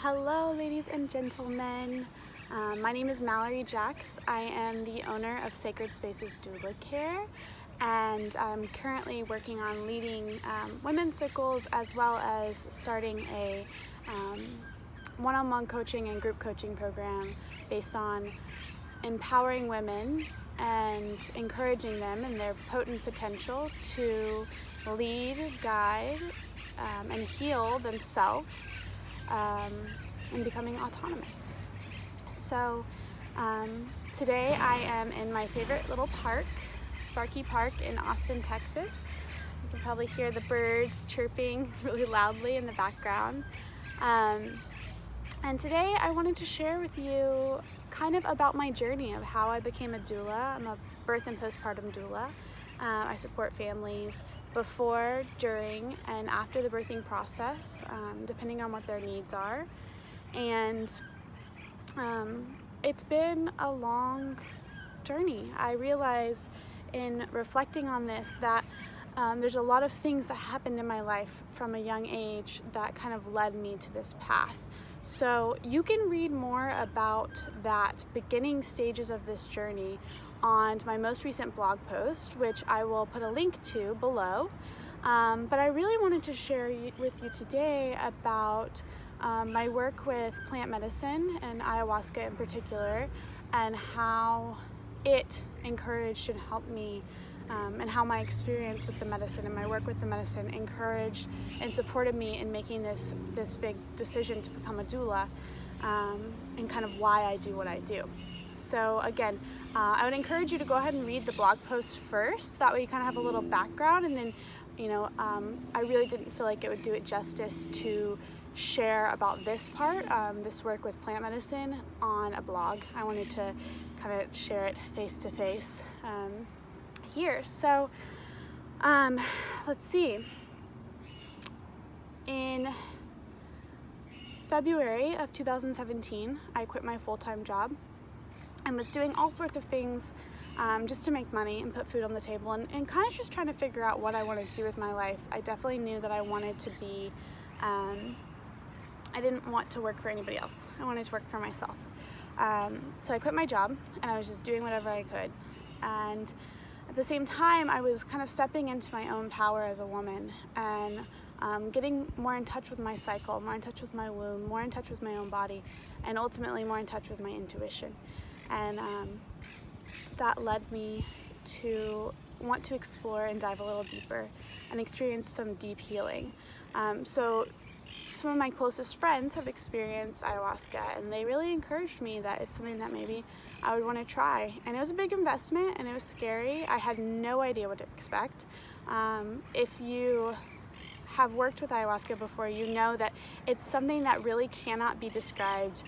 Hello, ladies and gentlemen. My name is Mallory Jacks. I am the owner of Sacred Spaces Doula Care, and I'm currently working on leading women's circles as well as starting a one-on-one coaching and group coaching program based on empowering women and encouraging them in their potent potential to lead, guide, and heal themselves and becoming autonomous. So today I am in my favorite little park, Sparky Park in Austin, Texas. You can probably hear the birds chirping really loudly in the background. And today I wanted to share with you kind of about my journey of how I became a doula. I'm a birth and postpartum doula. I support families before, during, and after the birthing process, depending on what their needs are. And it's been a long journey. I realize in reflecting on this that there's a lot of things that happened in my life from a young age that kind of led me to this path. So you can read more about that beginning stages of this journey on my most recent blog post, which I will put a link to below. But I really wanted to share with you today about my work with plant medicine and ayahuasca in particular, and how it encouraged and helped me, and how my experience with the medicine and my work with the medicine encouraged and supported me in making this big decision to become a doula, and kind of why I do what I do. So again, I would encourage you to go ahead and read the blog post first. That way you kind of have a little background, and then, I really didn't feel like it would do it justice to share about this part, this work with plant medicine, on a blog. I wanted to kind of share it face to face here. So let's see. In February of 2017, I quit my full-time job and was doing all sorts of things just to make money and put food on the table, and kind of just trying to figure out what I wanted to do with my life. I definitely knew that I wanted to be, I didn't want to work for anybody else. I wanted to work for myself. So I quit my job and I was just doing whatever I could. And at the same time, I was kind of stepping into my own power as a woman and getting more in touch with my cycle, more in touch with my womb, more in touch with my own body, and ultimately more in touch with my intuition. And that led me to want to explore and dive a little deeper and experience some deep healing. So some of my closest friends have experienced ayahuasca, and they really encouraged me that it's something that maybe I would want to try. And it was a big investment and it was scary. I had no idea what to expect. If you have worked with ayahuasca before, you know that it's something that really cannot be described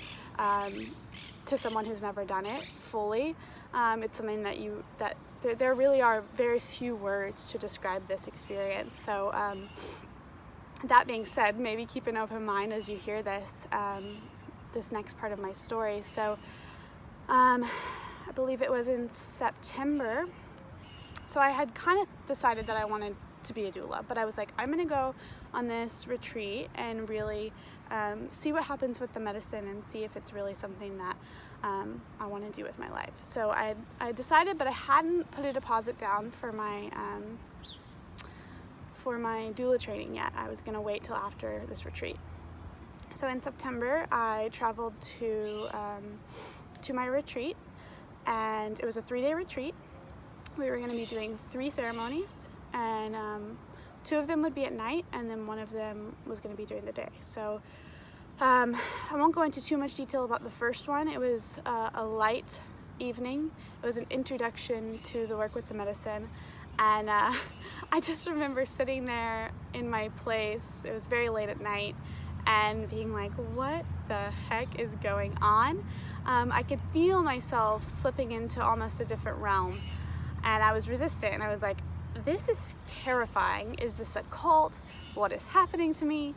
to someone who's never done it fully. It's something that there really are very few words to describe this experience. So that being said, maybe keep an open mind as you hear this this next part of my story. So I believe it was in September. So I had kind of decided that I wanted to be a doula, but I was like, I'm gonna go on this retreat and really see what happens with the medicine and see if it's really something that I want to do with my life. So I decided, but I hadn't put a deposit down for my doula training yet. I was gonna wait till after this retreat. So in September, I traveled to my retreat, and it was a 3-day retreat. We were gonna be doing 3 ceremonies, and 2 of them would be at night, and then 1 of them was gonna be during the day. So I won't go into too much detail about the first one. It was a light evening. It was an introduction to the work with the medicine. And I just remember sitting there in my place, it was very late at night, and being like, what the heck is going on? I could feel myself slipping into almost a different realm, and I was resistant, and I was like, this is terrifying. Is this a cult? What is happening to me?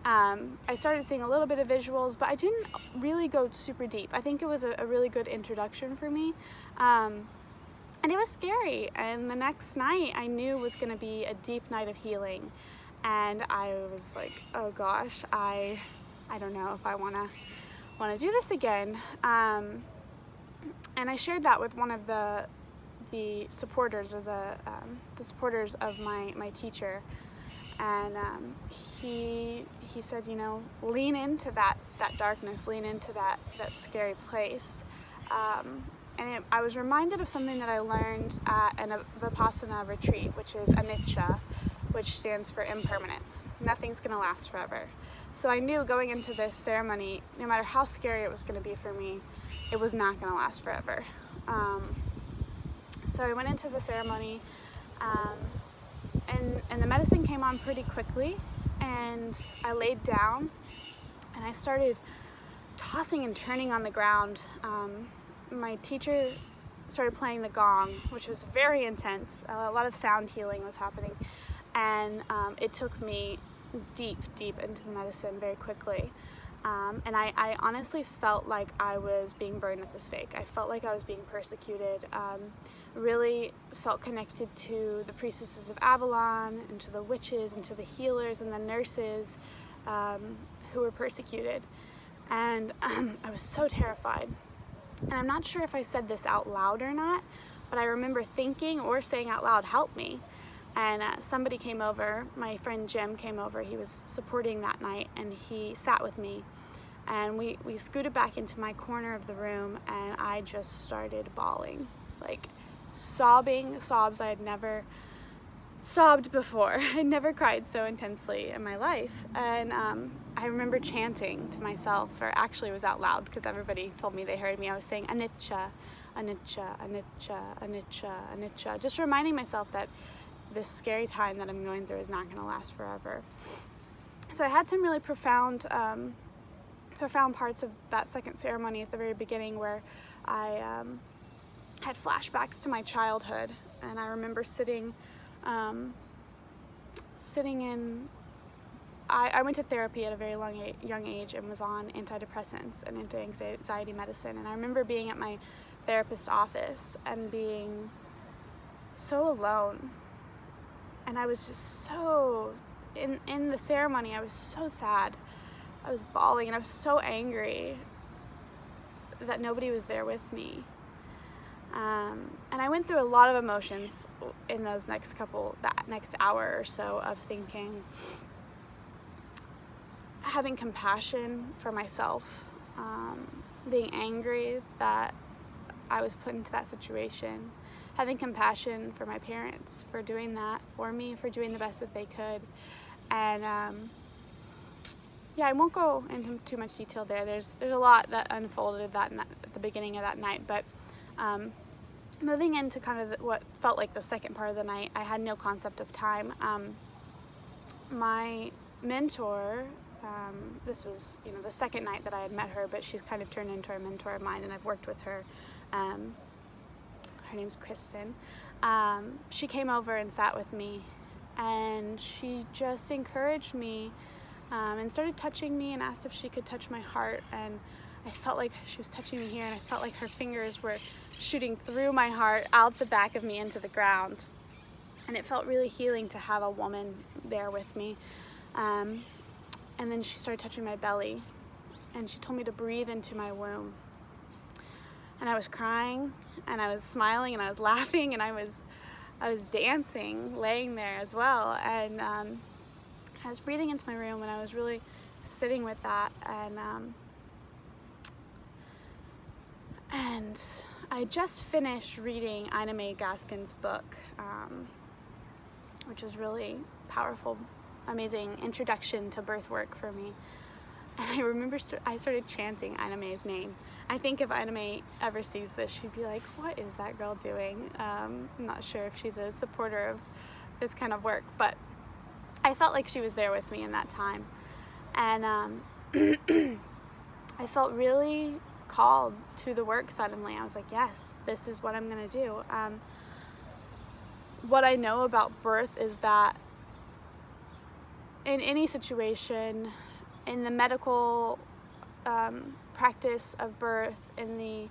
I started seeing a little bit of visuals, but I didn't really go super deep. I think it was a really good introduction for me. And it was scary, and the next night I knew was going to be a deep night of healing, and I was like, oh gosh, I I don't know if I want to do this again. And I shared that with one of the supporters, or the supporters of my teacher, and he said, you know, lean into that darkness, lean into that scary place. And I was reminded of something that I learned at a Vipassana retreat, which is anicca, which stands for impermanence. Nothing's going to last forever. So I knew going into this ceremony, no matter how scary it was going to be for me, it was not going to last forever. So I went into the ceremony, and the medicine came on pretty quickly, and I laid down and I started tossing and turning on the ground. My teacher started playing the gong, which was very intense. A lot of sound healing was happening, and it took me deep into the medicine very quickly. And I honestly felt like I was being burned at the stake. I felt like I was being persecuted. Really felt connected to the priestesses of Avalon, and to the witches, and to the healers and the nurses who were persecuted. And I was so terrified. And I'm not sure if I said this out loud or not, but I remember thinking or saying out loud, "Help me." And somebody came over, my friend Jim came over, he was supporting that night, and he sat with me. And we scooted back into my corner of the room, and I just started bawling, like sobbing, sobs I had never sobbed before. I'd never cried so intensely in my life. And I remember chanting to myself, or actually it was out loud because everybody told me they heard me. I was saying anicca, anicca, anicca, anicca, anicca, just reminding myself that this scary time that I'm going through is not going to last forever. So I had some really profound parts of that second ceremony at the very beginning, where I had flashbacks to my childhood, and I remember sitting in. I went to therapy at a very young age and was on antidepressants and anti-anxiety medicine, and I remember being at my therapist's office and being so alone, and I was just so in the ceremony. I was so sad. I was bawling, and I was so angry that nobody was there with me. And I went through a lot of emotions in those next hour or so of thinking, having compassion for myself, being angry that I was put into that situation, having compassion for my parents for doing that for me, for doing the best that they could. And yeah, I won't go into too much detail there. There's a lot that unfolded at the beginning of that night, but moving into kind of what felt like the second part of the night, I had no concept of time. My mentor, this was, you know, the second night that I had met her, but she's kind of turned into a mentor of mine, and I've worked with her. Her name's Kristen. She came over and sat with me, and she just encouraged me and started touching me and asked if she could touch my heart. And I felt like she was touching me here, and I felt like her fingers were shooting through my heart, out the back of me into the ground. And it felt really healing to have a woman there with me. And then she started touching my belly, and she told me to breathe into my womb. And I was crying, and I was smiling, and I was laughing, and I was dancing, laying there as well. And I was breathing into my room, and I was really sitting with that. And I just finished reading Ina May Gaskin's book, which was really powerful, amazing introduction to birthwork for me. And I remember I started chanting Ina May's name. I think if Ina May ever sees this, she'd be like, "What is that girl doing?" I'm not sure if she's a supporter of this kind of work, but I felt like she was there with me in that time. And I felt really called to the work suddenly. I was like, yes, this is what I'm going to do. What I know about birth is that in any situation, in the medical practice of birth, in the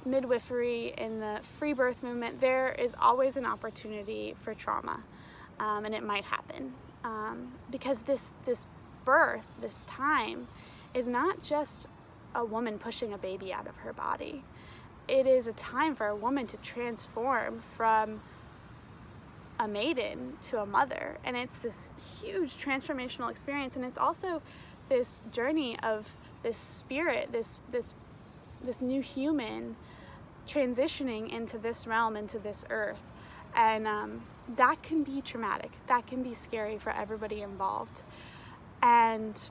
midwifery, in the free birth movement, there is always an opportunity for trauma, and it might happen because this birth, this time, is not just a woman pushing a baby out of her body. It is a time for a woman to transform from a maiden to a mother, and it's this huge transformational experience. And it's also this journey of this spirit, this new human transitioning into this realm, into this earth. And that can be traumatic, that can be scary for everybody involved. And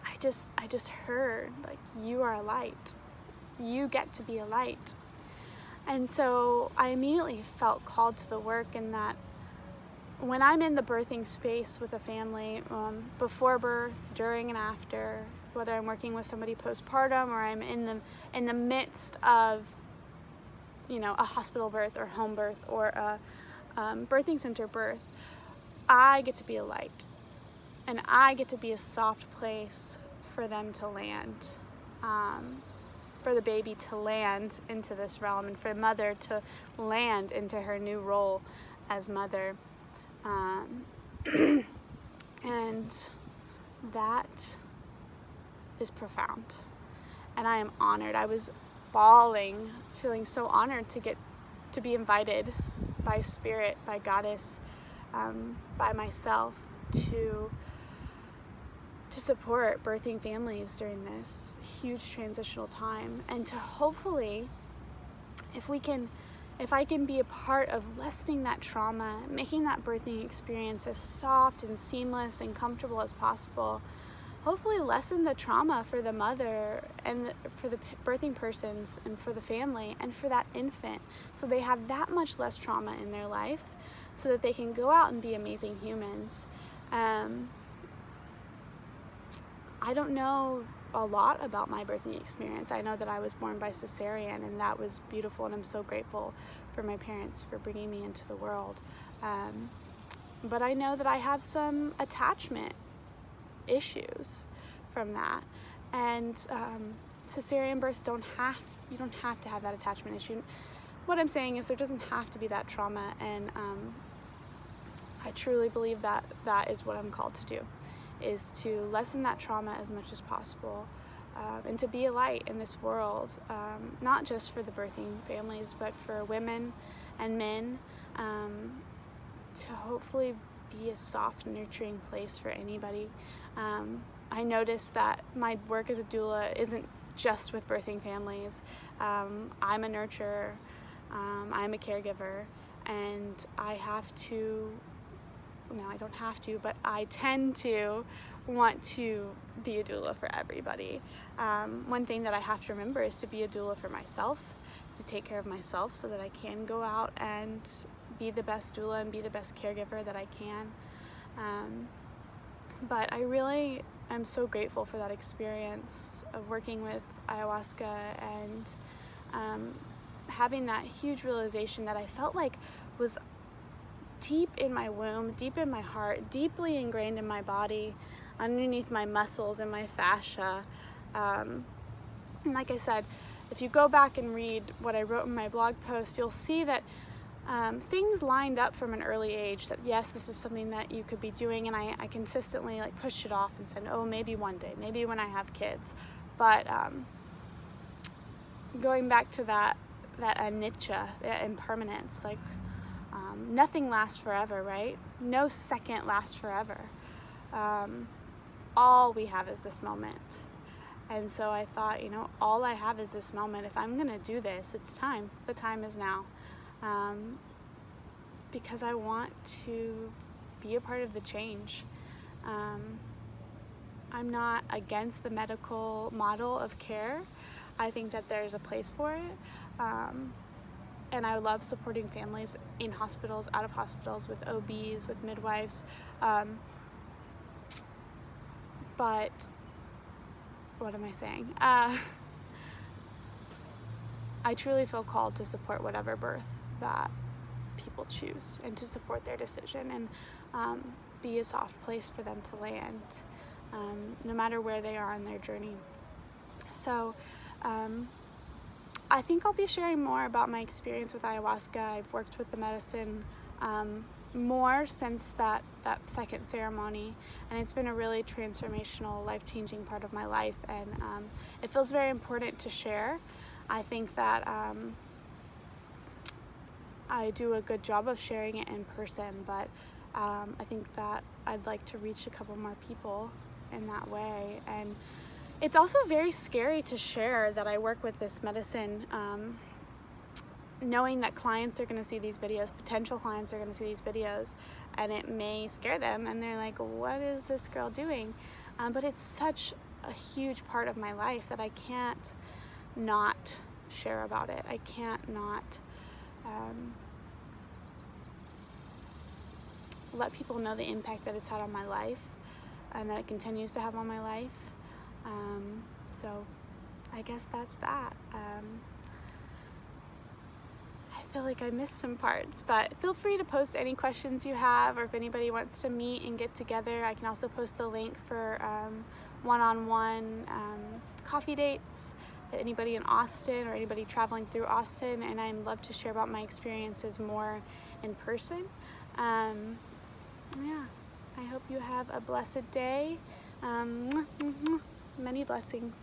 I just heard, like, you are a light, you get to be a light. And so I immediately felt called to the work, in that when I'm in the birthing space with a family, before birth, during and after, whether I'm working with somebody postpartum or I'm in the midst of, you know, a hospital birth or home birth or a birthing center birth, I get to be a light, and I get to be a soft place for them to land, for the baby to land into this realm, and for mother to land into her new role as mother. And that is profound, and I am honored. I was bawling, feeling so honored to be invited by Spirit, by Goddess, by myself, to support birthing families during this huge transitional time, and to hopefully, if I can be a part of lessening that trauma, making that birthing experience as soft and seamless and comfortable as possible, hopefully lessen the trauma for the mother and for the birthing persons and for the family and for that infant, so they have that much less trauma in their life, so that they can go out and be amazing humans. I don't know a lot about my birthing experience. I know that I was born by cesarean, and that was beautiful, and I'm so grateful for my parents for bringing me into the world. But I know that I have some attachment issues from that, and cesarean births you don't have to have that attachment issue. What I'm saying is there doesn't have to be that trauma, and I truly believe that that is what I'm called to do, is to lessen that trauma as much as possible, and to be a light in this world, not just for the birthing families, but for women and men, to hopefully be a soft, nurturing place for anybody. I noticed that my work as a doula isn't just with birthing families. I'm a nurturer, I'm a caregiver, and I don't have to, but I tend to want to be a doula for everybody. One thing that I have to remember is to be a doula for myself, to take care of myself so that I can go out and be the best doula and be the best caregiver that I can. But I really am so grateful for that experience of working with ayahuasca and having that huge realization that I felt like was deep in my womb, deep in my heart, deeply ingrained in my body, underneath my muscles and my fascia. And like I said, if you go back and read what I wrote in my blog post, you'll see that things lined up from an early age, that yes, this is something that you could be doing, and I consistently like pushed it off and said, oh, maybe one day, maybe when I have kids. But going back to that anicca, that impermanence, like nothing lasts forever, right? No second lasts forever. All we have is this moment. And so I thought, all I have is this moment. If I'm gonna do this, it's time. The time is now. Because I want to be a part of the change. I'm not against the medical model of care. I think that there's a place for it. And I love supporting families in hospitals, out of hospitals, with OBs, with midwives. But what am I saying? I truly feel called to support whatever birth that people choose, and to support their decision, and be a soft place for them to land, no matter where they are on their journey. So I think I'll be sharing more about my experience with ayahuasca. I've worked with the medicine more since that second ceremony, and it's been a really transformational, life-changing part of my life, and it feels very important to share. I think that I do a good job of sharing it in person, but I think that I'd like to reach a couple more people in that way. And it's also very scary to share that I work with this medicine, knowing that clients are going to see these videos, potential clients are going to see these videos, and it may scare them, and they're like, what is this girl doing? But it's such a huge part of my life that I can't not share about it. I can't not let people know the impact that it's had on my life, and that it continues to have on my life. So I guess that's that. I feel like I missed some parts, but feel free to post any questions you have, or if anybody wants to meet and get together, I can also post the link for one-on-one coffee dates. Anybody in Austin or anybody traveling through Austin, and I'd love to share about my experiences more in person. Yeah, I hope you have a blessed day. Many blessings.